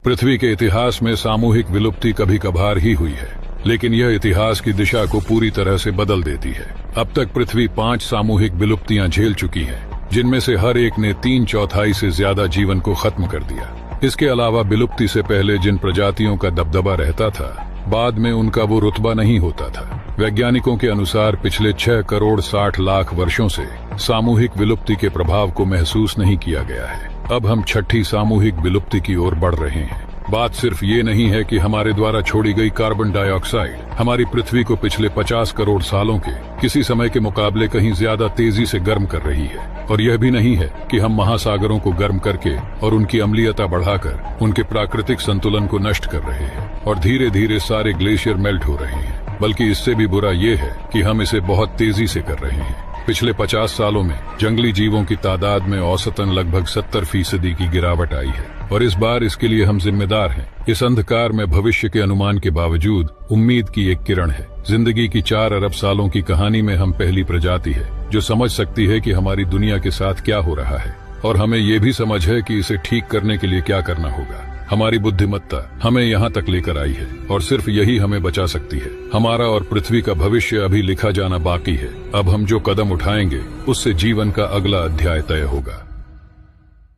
पृथ्वी के इतिहास में सामूहिक विलुप्ति कभी कभार ही हुई है, लेकिन यह इतिहास की दिशा को पूरी तरह से बदल देती है। अब तक पृथ्वी 5 सामूहिक विलुप्तियां झेल चुकी है, जिनमें से हर एक ने 3/4 से ज्यादा जीवन को खत्म कर दिया। इसके अलावा विलुप्ति से पहले जिन प्रजातियों का दबदबा रहता था, बाद में उनका वो रुतबा नहीं होता था। वैज्ञानिकों के अनुसार पिछले 6 करोड़ 60 लाख वर्षों से सामूहिक विलुप्ति के प्रभाव को महसूस नहीं किया गया है। अब हम 6ठी सामूहिक विलुप्ति की ओर बढ़ रहे हैं। बात सिर्फ ये नहीं है कि हमारे द्वारा छोड़ी गई कार्बन डाइऑक्साइड हमारी पृथ्वी को पिछले 50 करोड़ सालों के किसी समय के मुकाबले कहीं ज्यादा तेजी से गर्म कर रही है, और यह भी नहीं है कि हम महासागरों को गर्म करके और उनकी अम्लीयता बढ़ाकर उनके प्राकृतिक संतुलन को नष्ट कर रहे हैं और धीरे धीरे सारे ग्लेशियर मेल्ट हो रहे हैं, बल्कि इससे भी बुरा ये है कि हम इसे बहुत तेजी से कर रहे हैं। पिछले 50 सालों में जंगली जीवों की तादाद में औसतन लगभग 70% की गिरावट आई है, और इस बार इसके लिए हम जिम्मेदार हैं। इस अंधकार में भविष्य के अनुमान के बावजूद उम्मीद की एक किरण है। जिंदगी की 4 अरब सालों की कहानी में हम पहली प्रजाति है जो समझ सकती है कि हमारी दुनिया के साथ क्या हो रहा है, और हमें ये भी समझ है कि इसे ठीक करने के लिए क्या करना होगा। हमारी बुद्धिमत्ता हमें यहाँ तक लेकर आई है, और सिर्फ यही हमें बचा सकती है। हमारा और पृथ्वी का भविष्य अभी लिखा जाना बाकी है। अब हम जो कदम उठाएंगे उससे जीवन का अगला अध्याय तय होगा।